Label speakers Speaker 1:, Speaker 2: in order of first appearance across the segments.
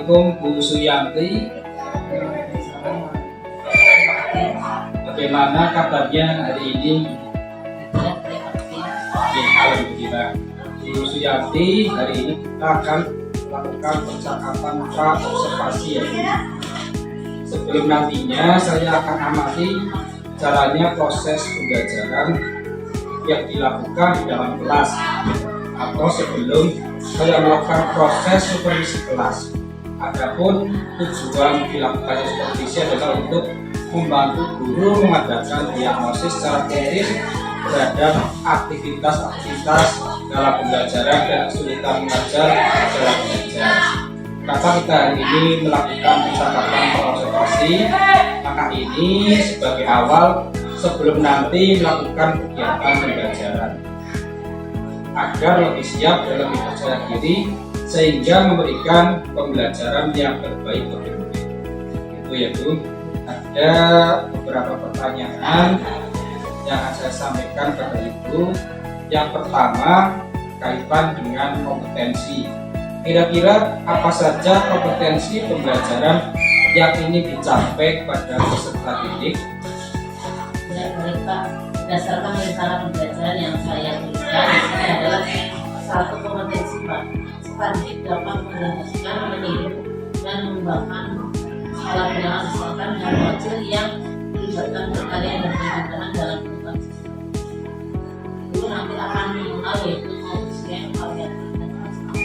Speaker 1: Assalamualaikum Bu Suyanti. Bagaimana kabarnya hari ini? Alhamdulillah. Bu Suyanti, hari ini kita akan melakukan percakapan pra-observasi ya. Sebelum nantinya saya akan amati caranya proses pembelajaran yang dilakukan di dalam kelas, atau sebelum saya melakukan proses supervisi kelas. Adapun tujuan dilakukannya supervisi adalah untuk membantu guru mengadakan diagnosis secara kritis terhadap aktivitas-aktivitas dalam pembelajaran dan kesulitan mengajar dalam belajar. Kenapa kita hari ini melakukan percakapan observasi? Maka ini sebagai awal sebelum nanti melakukan kegiatan pembelajaran, agar lebih siap dan lebih percaya diri sehingga memberikan pembelajaran yang terbaik bagi murid. Itu ya Bu. Ada beberapa pertanyaan yang akan saya sampaikan kepada Ibu. Yang pertama kaitan dengan kompetensi. Kira-kira apa saja kompetensi pembelajaran yang ingin dicapai pada peserta didik?
Speaker 2: Baik Pak, berdasarkan rencana pembelajaran yang saya tuliskan ini adalah satu kompetensi Pak. Peserta didik dapat menjelaskan, meniru, dan mengembangkan skala penilaian misalkan dan model yang melibatkan perkalian dan perhitungan dalam bentuk sistem. Itu nanti akan mengenal yaitu koefisien, variabel, dan konstans.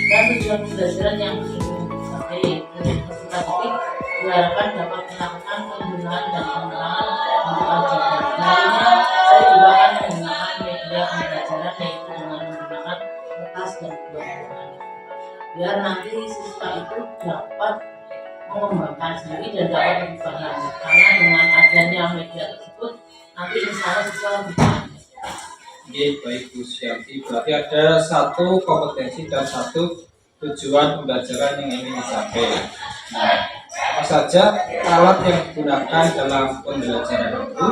Speaker 2: Dan tujuan pembelajaran yang ingin dicapai yaitu peserta didik diharapkan dapat melakukan penggunaan dan pengembangan untuk ajaran. Lainnya, saya juga akan menggunakan media pembelajaran yaitu dengan menggunakan kertas dan buku, biar nanti siswa itu dapat mengembangkan sendiri dan dapat berkembang lanjut. Karena dengan adanya media tersebut, nanti misalnya siswa lebih banyak.
Speaker 1: Oke, baik Bu Suyanti. Berarti ada satu kompetensi dan satu tujuan pembelajaran yang ingin dicapai. Nah, apa saja alat yang digunakan dalam pembelajaran itu?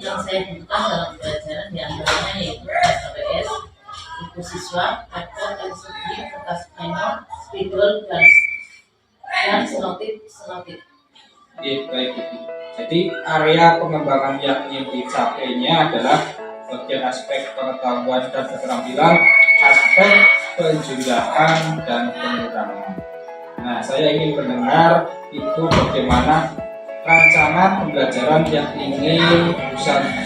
Speaker 2: Yang saya butuhkan dalam pembelajaran diantaranya yaitu KPS, buku siswa, laptop, LCD, kertas pleno, spidol, dan senotip.
Speaker 1: Oke, baik Ibu. Jadi area pengembangan yang ingin dicapainya adalah bagian aspek pengetahuan dan keterampilan, aspek penjumlahan dan penyederhanaan. Nah, saya ingin mendengar itu bagaimana rancangan pembelajaran yang ingin Bu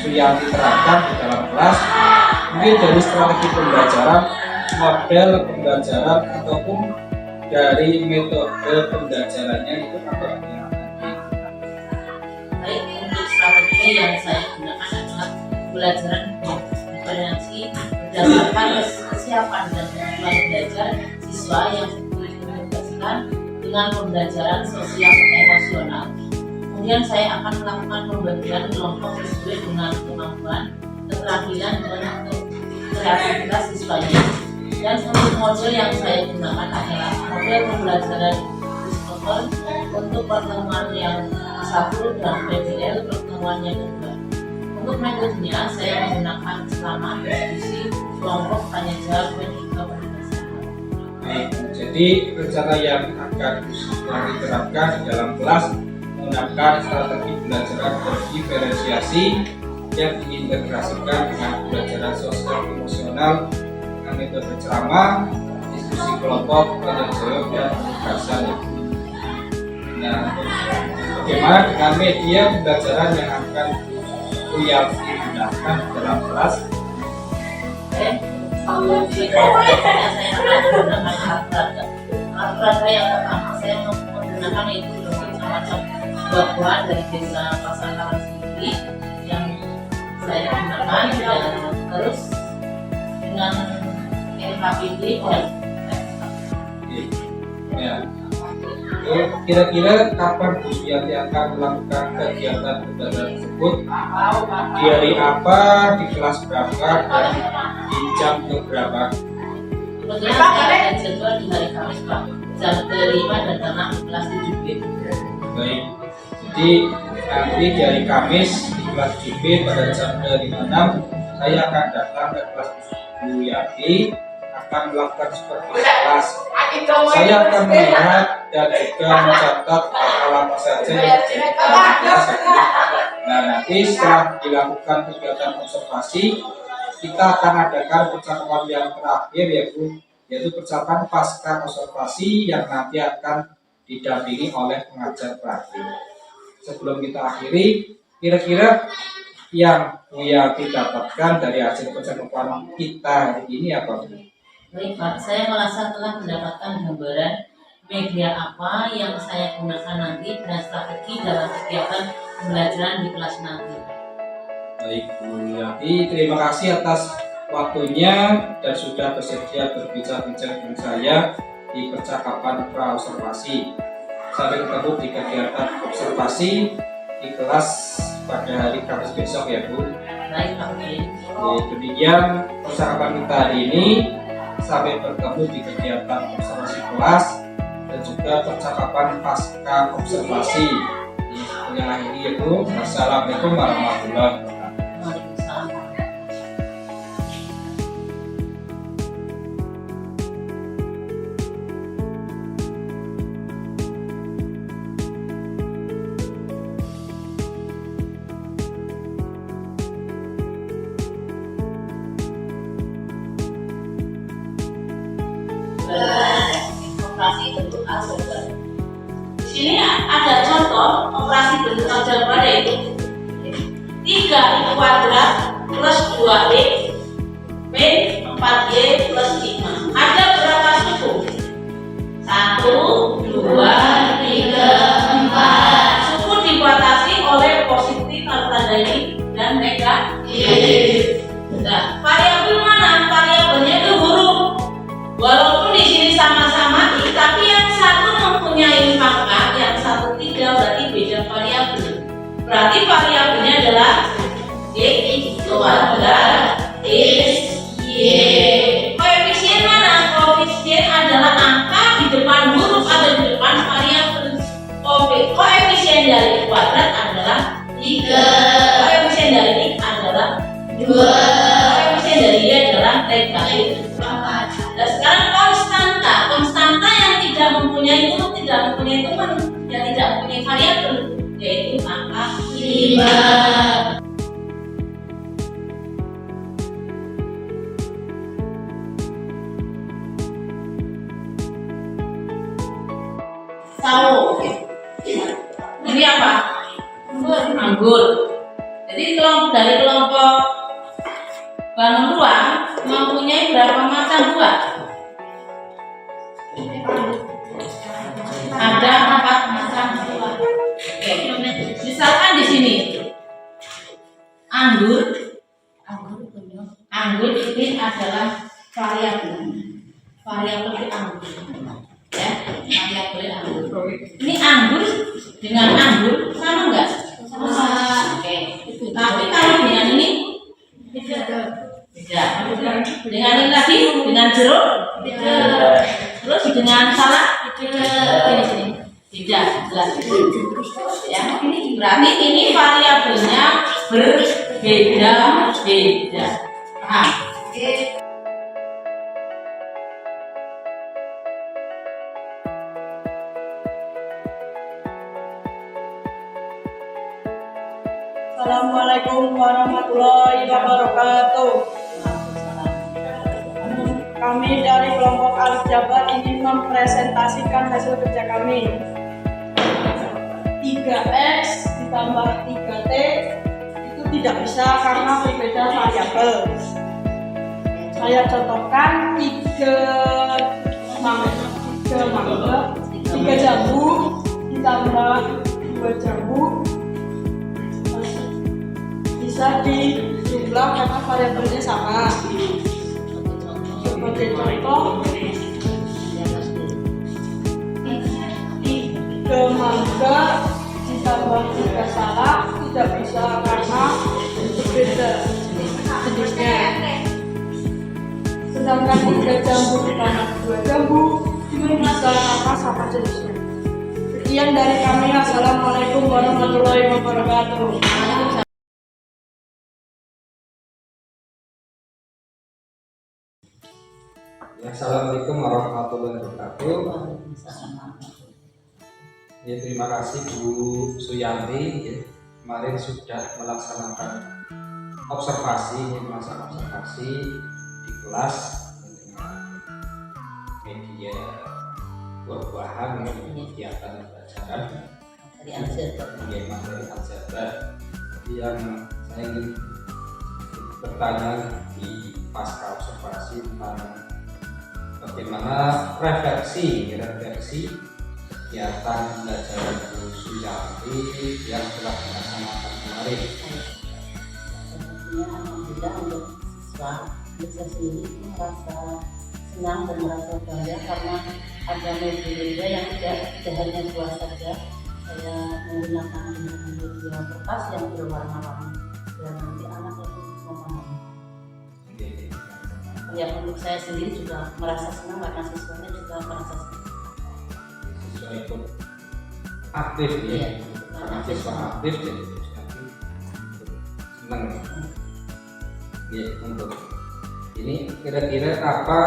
Speaker 1: Suyanti terapkan di dalam kelas, mungkin dari strategi pembelajaran, model pembelajaran, ataupun dari metode pembelajarannya itu apa?
Speaker 2: Baik, untuk strategi yang saya gunakan adalah pembelajaran diferensi berdasarkan kesiapan dan kemampuan belajar siswa yang dikomunikasikan dengan pembelajaran sosial emosional. Kemudian saya akan melakukan pembagian kelompok sesuai dengan kemampuan, keterampilan, dan kreativitas siswanya. Dan untuk model yang saya gunakan adalah model pembelajaran Christopher untuk pertemuan yang satu dan PBL pertemuan yang kedua. Untuk metodenya saya menggunakan selama diskusi, kelompok, tanya jawab, dan juga penugasan.
Speaker 1: Baik, jadi rencana yang akan diterapkan di dalam kelas menggunakan strategi pembelajaran berdiferensiasi yang diintegrasikan dengan pembelajaran sosial emosional dengan metode ceramah, diskusi kelompok, tanya jawab, dan penugasan. Nah, bagaimana dengan media pembelajaran yang akan digunakan dalam kelas?
Speaker 2: Kalau pembelajarannya saya akan menggunakan alat peraga yang pertama saya menggunakan yaitu semacam buah-buahan dari desa Pasangan sendiri yang saya gunakan, dan terus dengan LKPD dan
Speaker 1: ya. Kira-kira kapan Bu Suyanti akan melakukan kegiatan pembelajaran tersebut? Di hari apa, di kelas berapa, dan di jam berapa?
Speaker 2: kebetulan saya ada jadwal di hari Kamis Pak, jam ke-5 dan ke-6 di kelas 7B.
Speaker 1: Baik, jadi nanti di hari Kamis di kelas 7B pada jam ke-5 6 saya akan datang ke kelas Bu Yati akan melakukan seperti kelas. Saya akan melihat dan juga mencatat hal apa saja yang terjadi dalam kelas. Nah, nanti setelah dilakukan kegiatan observasi, kita akan adakan percakapan yang terakhir, yaitu percakapan pasca observasi yang nanti akan didampingi oleh pengajar praktik. Sebelum kita akhiri, kira-kira yang Yati dapatkan dari hasil percakapan kita hari ini apa?
Speaker 2: Baik Pak, saya merasa telah mendapatkan gambaran media apa yang saya gunakan nanti dan strategi dalam kegiatan pembelajaran di kelas nanti.
Speaker 1: Baik Bu Yati, terima kasih atas waktunya dan sudah bersedia berbincang-bincang dengan saya di percakapan pra-observasi. Sampai ketemu di kegiatan observasi di kelas pada hari Kamis besok ya Bu.
Speaker 2: Baik Pak.
Speaker 1: Demikian percakapan kita hari ini. Sampai bertemu di kegiatan observasi kelas dan juga percakapan pasca observasi. Yang akhiri itu, wassalamualaikum warahmatullahi wabarakatuh.
Speaker 2: Waalaikumsalam. Operasi bentuk aljabar. Di sini ada contoh operasi bentuk aljabar, yaitu 3 kuadrat plus 2 b 4y plus 5. Ada berapa suku? 1, 2, 3, 4. Suku dibatasi oleh positif atau tanda ini dan negatif. Nah, variabel mana? Variabelnya itu huruf. Walaupun di sini sama-sama i, tapi yang satu mempunyai pangkat, yang satu tidak, berarti beda variabel. Berarti variabelnya adalah x kuadrat x y. Koefisien mana? Koefisien adalah angka di depan huruf atau di depan variabel. Koefisien dari kuadrat adalah 3. Koefisien dari x adalah 2. Koefisien dari y adalah negatif. Nah, sekarang konstanta yang tidak mempunyai huruf, tidak mempunyai teman, yang tidak mempunyai variabel, yaitu angka 5. Tahu ini apa? Anggur. Jadi dari kelompok bangun ruang mempunyai berapa macam buah? Ada 4 macam buah. Oke. Misalkan di sini anggur ini adalah variabel di anggur. Ya, variabel anggur. Ini anggur dengan anggur sama enggak? Sama. Oke. Tapi kalau dengan ini beda. Dengan ini tadi, dengan jeruk, terus dengan salad, ini beda, jelas. Ya, berarti ini variabelnya berbeda. Paham?
Speaker 3: Assalamualaikum warahmatullahi wabarakatuh. Kami dari kelompok aljabar ingin mempresentasikan hasil kerja kami. 3x ditambah 3t itu tidak bisa karena berbeda variabel. Saya contohkan 3 jambu ditambah 2 jambu bisa dijumlah karena variabelnya sama. Sebagai contoh, 3 mangga ditambah 3 salak tidak bisa karena berbeda jenisnya. Sedangkan 3 jambu ditambah 2 jambu bisa karena sama jenisnya. Sekian dari kami. Assalamualaikum warahmatullahi wabarakatuh.
Speaker 1: Assalamualaikum warahmatullahi wabarakatuh.
Speaker 2: Waalaikumsalam.
Speaker 1: Ya, terima kasih Bu Suyanti ya. Kemarin sudah melaksanakan masa observasi di kelas dengan media buah-buahan ya, kegiatan pelajaran
Speaker 2: Dari Aljabar.
Speaker 1: materi aljabar. Jadi yang saya ingin bertanya di pasca observasi tentang bagaimana refleksi kegiatan pembelajaran Bu Suyanti yang telah dilaksanakan kemarin.
Speaker 2: Tentunya alhamdulillah untuk siswa, saya sendiri merasa senang dan merasa bangga karena ada media yang tidak hanya dua saja. Saya menggunakan media kertas yang berwarna-warni dan nanti anak lebih memahami. Ya, untuk saya sendiri juga merasa senang karena siswanya juga merasa senang.
Speaker 1: Siswa ikut aktif ya,
Speaker 2: Iya,
Speaker 1: karena siswa aktif jadi senang. Ya, untuk ini kira-kira apa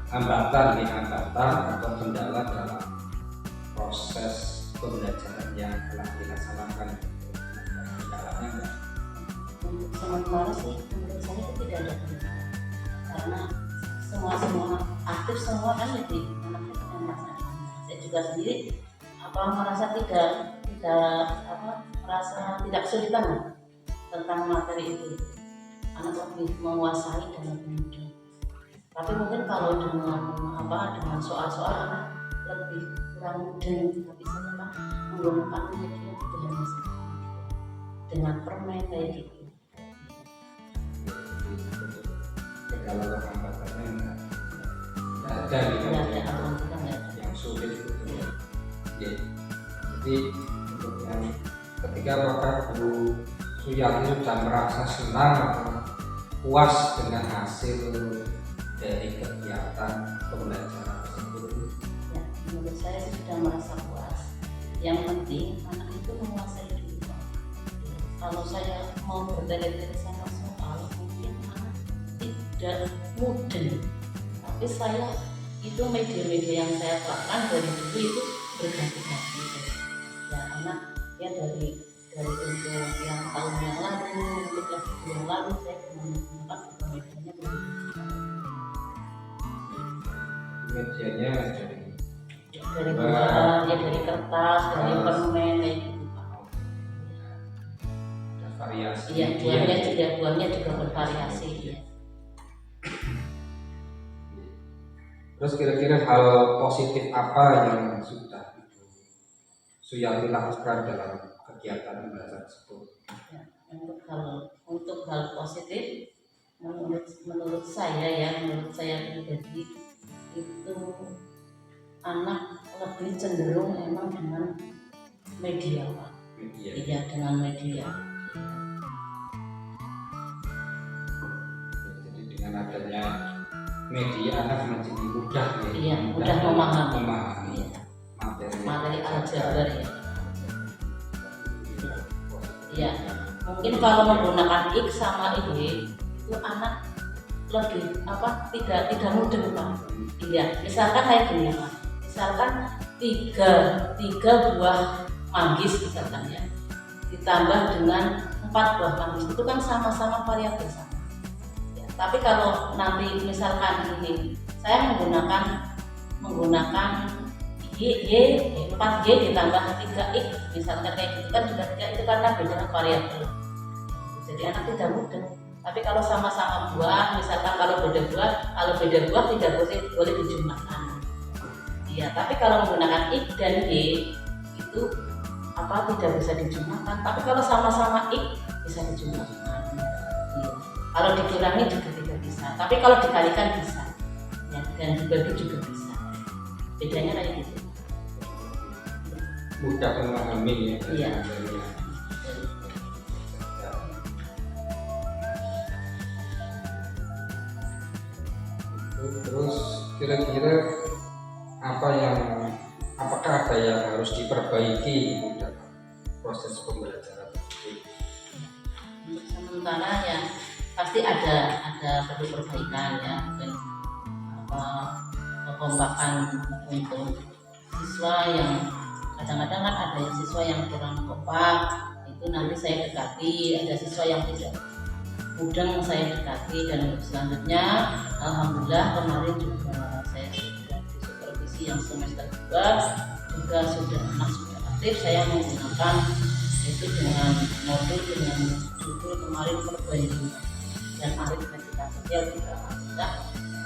Speaker 1: hambatan atau kendala dalam proses pembelajaran yang telah dilaksanakan? Kendalanya enggak?
Speaker 2: Untuk sementara sih menurut saya itu tidak ada kendala karena semua aktif semua kan jadi anaknya tidak merasa nyaman. Saya juga sendiri merasa tidak merasa tidak kesulitan lah tentang materi itu. Anak lebih menguasai dan lebih mudah. Tapi mungkin kalau dengan soal-soal anak lebih kurang mudah, tapi saya kan menggunakan media tidak hanya dengan permen kayak gitu.
Speaker 1: Kalau hambatannya nggak ada gitu,
Speaker 2: Nggak ada, alhamdulillah nggak ada.
Speaker 1: yang sulit itu. Ya. Jadi untuk yang ketika apakah Bu Suyanti sudah merasa senang atau puas dengan hasil dari kegiatan pembelajaran tersebut?
Speaker 2: Ya, menurut saya sudah merasa puas. Yang penting anak itu menguasai diri. Kalau saya mau bertele-tele sama soal, mungkin anak tidak mudah. Tapi saya itu media-media yang saya terapkan dari dulu itu berganti-ganti. Ya, anak ya dari untuk yang tahun yang lalu, untuk yang lalu saya menggunakan medianya begitu.
Speaker 1: Medianya
Speaker 2: Dari buah, ya dari kertas, dari permen kayak gitu Pak.
Speaker 1: ada variasi.
Speaker 2: Iya, buahnya juga bervariasi. Ya.
Speaker 1: Terus kira-kira hal positif apa yang sudah Suyanti lakukan dalam kegiatan pembelajaran tersebut?
Speaker 2: Ya, untuk hal positif menurut saya pribadi itu anak lebih cenderung emang dengan media Pak. Iya, dengan media.
Speaker 1: Jadi dengan adanya media anak menjadi mudah ya.
Speaker 2: Iya, mudah memahami
Speaker 1: Iya.
Speaker 2: materi aljabar ya. Iya, mungkin kalau menggunakan X sama Y itu anak lebih tidak mudah Pak. Iya, misalkan kayak gini Pak. Misalkan tiga buah manggis misalkan ya, ditambah dengan 4 buah manggis itu kan sama-sama variabel sama. Ya, tapi kalau nanti misalkan ini saya menggunakan Y 4Y ditambah 3X misalkan kayak gitu kan juga tidak, itu karena beda variabel. Jadi anak tidak mudah. Tapi kalau sama-sama buah, misalkan kalau beda buah tidak boleh dijumlahkan. Iya, tapi kalau menggunakan X dan Y itu tidak bisa dijumlahkan. Tapi kalau sama-sama X bisa dijumlahkan. Iya. Kalau dikurangi juga tidak bisa. Tapi kalau dikalikan bisa. Ya, dan dibagi juga bisa. Bedanya kayak gitu.
Speaker 1: Mudah memahami ya.
Speaker 2: Iya.
Speaker 1: Terus kira-kira apakah ada yang harus diperbaiki dalam proses pembelajaran tersebut?
Speaker 2: Sementara ya pasti ada perlu perbaikan ya, dan kekompakan untuk siswa yang kadang-kadang kan ada yang siswa yang kurang kompak, itu nanti saya dekati. Ada siswa yang tidak mudeng, saya dekati. Dan untuk selanjutnya alhamdulillah kemarin juga saya sudah di supervisi yang semester 2 juga sudah anak sudah aktif. Saya menggunakan itu dengan modul dengan judul kemarin perbandingan dan aritmetika sosial juga alhamdulillah.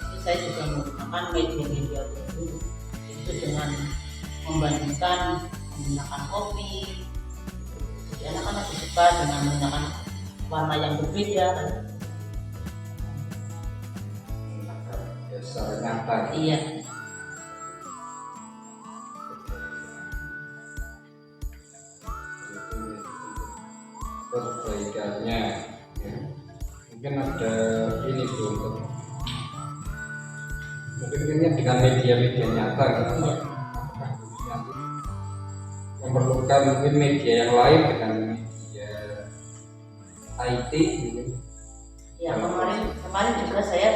Speaker 2: Itu saya juga menggunakan media-media baru itu dengan membandingkan menggunakan kopi. Jadi anak-anak suka dengan menggunakan warna yang berbeda.
Speaker 1: Dasar nyata.
Speaker 2: Iya.
Speaker 1: Perbaikannya ya. Mungkin ada ini tuh untuk mungkin ini dengan media-media nyata gitu.
Speaker 2: Iya.
Speaker 1: Nanti memerlukan mungkin media yang lain dengan media IT gitu.
Speaker 2: Ya, kemarin juga saya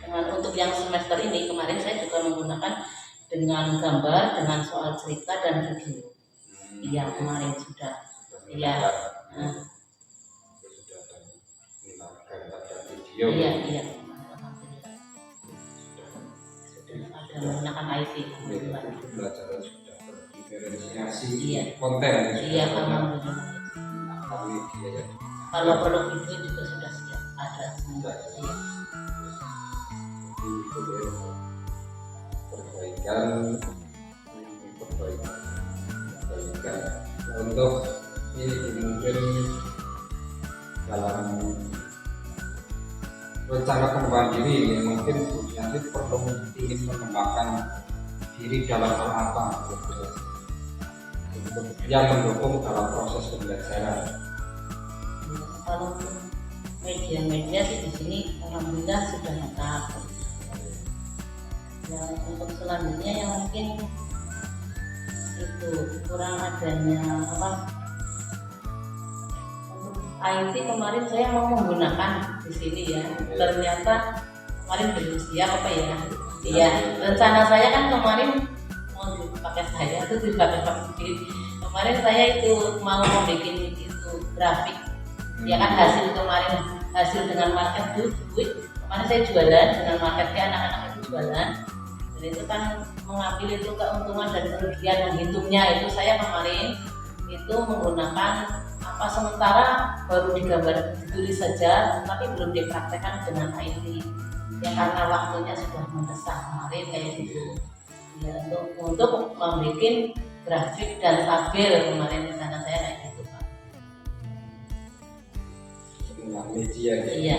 Speaker 2: dengan untuk yang semester ini kemarin saya juga menggunakan dengan gambar, dengan soal cerita dan video. Iya, kemarin sudah. Iya. Nah,
Speaker 1: Video.
Speaker 2: iya. Ada menggunakan IT. Alhamdulillah.
Speaker 1: Belajar sudah terdiferensiasi
Speaker 2: Iya.
Speaker 1: konten.
Speaker 2: Iya, alhamdulillah.
Speaker 1: Media ya.
Speaker 2: Kalau perlu video juga sudah siap, ada semua. Iya.
Speaker 1: Itu ya. Perbaikan untuk ini mungkin dalam rencana pengembangan diri ini mungkin nanti perlu ingin mengembangkan diri dalam hal apa untuk yang mendukung dalam proses pembelajaran.
Speaker 2: Kalau media-media sih di sini alhamdulillah sudah lengkap. Ya, untuk selanjutnya yang mungkin itu kurang adanya apa, untuk IT kemarin saya mau menggunakan di sini ya, ternyata kemarin belum siap apa ya. Iya, rencana saya kan kemarin mau dipakai saya itu dipakai kemarin saya itu mau membuat itu grafik ya kan, hasil dengan market duit kemarin saya jualan dengan marketnya, anak-anak itu jualan dan itu kan mengambil itu keuntungan dan kerugian, menghitungnya itu saya kemarin itu menggunakan apa, sementara baru digambar ditulis saja tapi belum dipraktekkan dengan IT ya karena waktunya sudah mendesak kemarin kayak gitu ya, untuk membuat grafik dan tabel kemarin rencana saya kayak gitu Pak.
Speaker 1: Dengan media ya.
Speaker 2: Iya.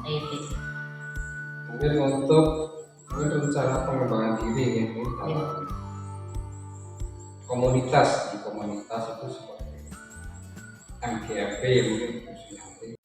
Speaker 2: IT.
Speaker 1: Mungkin untuk rencana pengembangan diri ini dalam komunitas, di komunitas itu seperti MGFP mungkin nanti